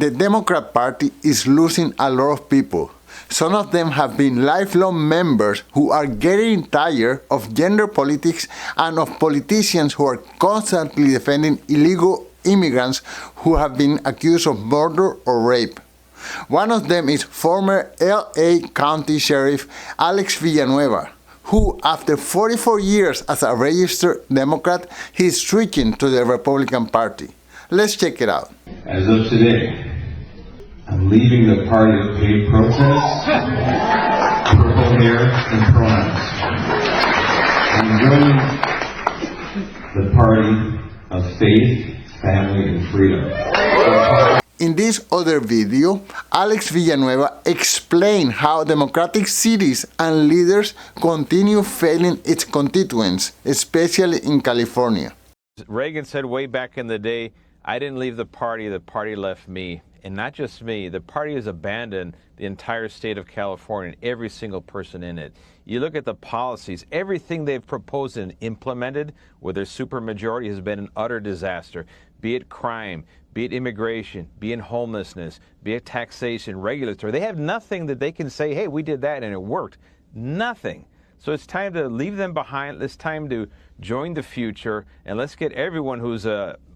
The Democrat Party is losing a lot of people. Some of them have been lifelong members who are getting tired of gender politics and of politicians who are constantly defending illegal immigrants who have been accused of murder or rape. One of them is former LA County Sheriff Alex Villanueva, who, after 44 years as a registered Democrat, is switching to the Republican Party. Let's check it out. As of today, I'm leaving the party of paid protest, purple hair, and pronouns. I'm joining the party of faith, family, and freedom. In this other video, Alex Villanueva explained how Democratic cities and leaders continue failing its constituents, especially in California. Reagan said way back in the day, I didn't leave the party left me. And not just me, the party has abandoned the entire state of California and every single person in it. You look at the policies, everything they've proposed and implemented with their supermajority has been an utter disaster. Be it crime, be it immigration, be it homelessness, be it taxation, regulatory. They have nothing that they can say, hey, we did that and it worked. Nothing. So it's time to leave them behind. It's time to join the future. And let's get everyone who's,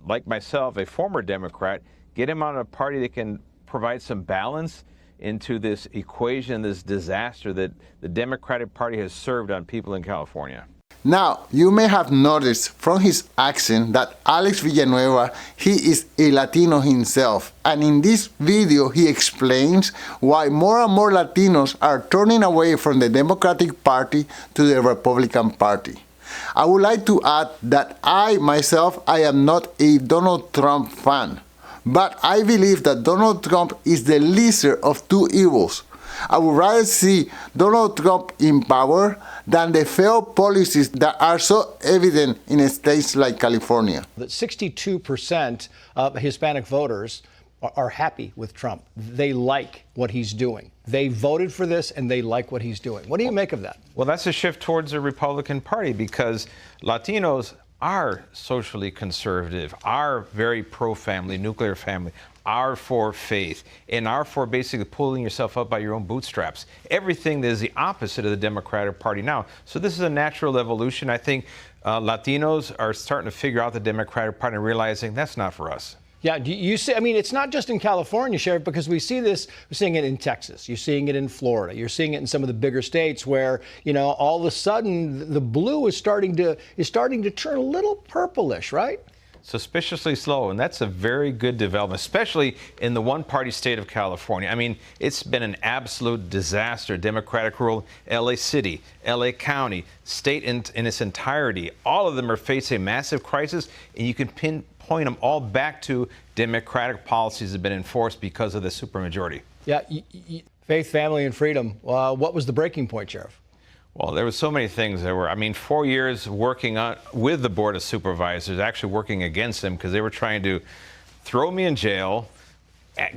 like myself, a former Democrat, get him on a party that can provide some balance into this equation, this disaster that the Democratic Party has served on people in California. Now, you may have noticed from his accent that Alex Villanueva, he is a Latino himself. And in this video, he explains why more and more Latinos are turning away from the Democratic Party to the Republican Party. I would like to add that I am not a Donald Trump fan. But I believe that Donald Trump is the lesser of two evils. I would rather see Donald Trump in power than the failed policies that are so evident in states like California. That 62% of Hispanic voters are happy with Trump. They like what he's doing. They voted for this and they like what he's doing. What do you make of that? Well, that's a shift towards the Republican Party because Latinos are socially conservative, are very pro-family, nuclear family, are for faith, and are for basically pulling yourself up by your own bootstraps. Everything that is the opposite of the Democratic Party now. So this is a natural evolution. I think Latinos are starting to figure out the Democratic Party and realizing that's not for us. Yeah, you see, I mean, it's not just in California, Sheriff, because we see this, we're seeing it in Texas, you're seeing it in Florida, you're seeing it in some of the bigger states where, you know, all of a sudden the blue is starting to turn a little purplish, right? Suspiciously slow, and that's a very good development, especially in the one-party state of California. I mean, it's been an absolute disaster. Democratic rule, LA City, LA County, state in its entirety. All of them are facing a massive crisis, and you can pinpoint them all back to Democratic policies that have been enforced because of the supermajority. Yeah, faith, family, and freedom. What was the breaking point, Sheriff? Well, there were so many things. There were, 4 years working with the Board of Supervisors, actually working against them because they were trying to throw me in jail,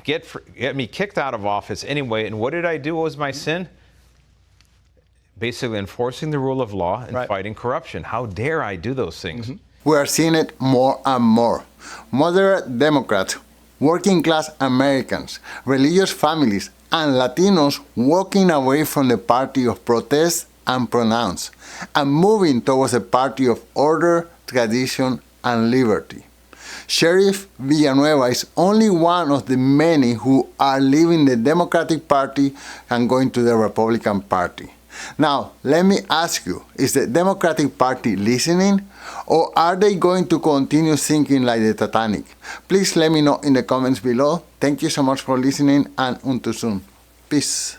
get me kicked out of office anyway. And what did I do? What was my sin? Basically enforcing the rule of law and fighting corruption. How dare I do those things? Mm-hmm. We are seeing it more and more. Moderate Democrats, working class Americans, religious families, and Latinos walking away from the party of protest and pronounce, and moving towards a party of order, tradition, and liberty. Sheriff Villanueva is only one of the many who are leaving the Democratic Party and going to the Republican Party. Now, let me ask you, is the Democratic Party listening, or are they going to continue sinking like the Titanic? Please let me know in the comments below. Thank you so much for listening, and until soon. Peace.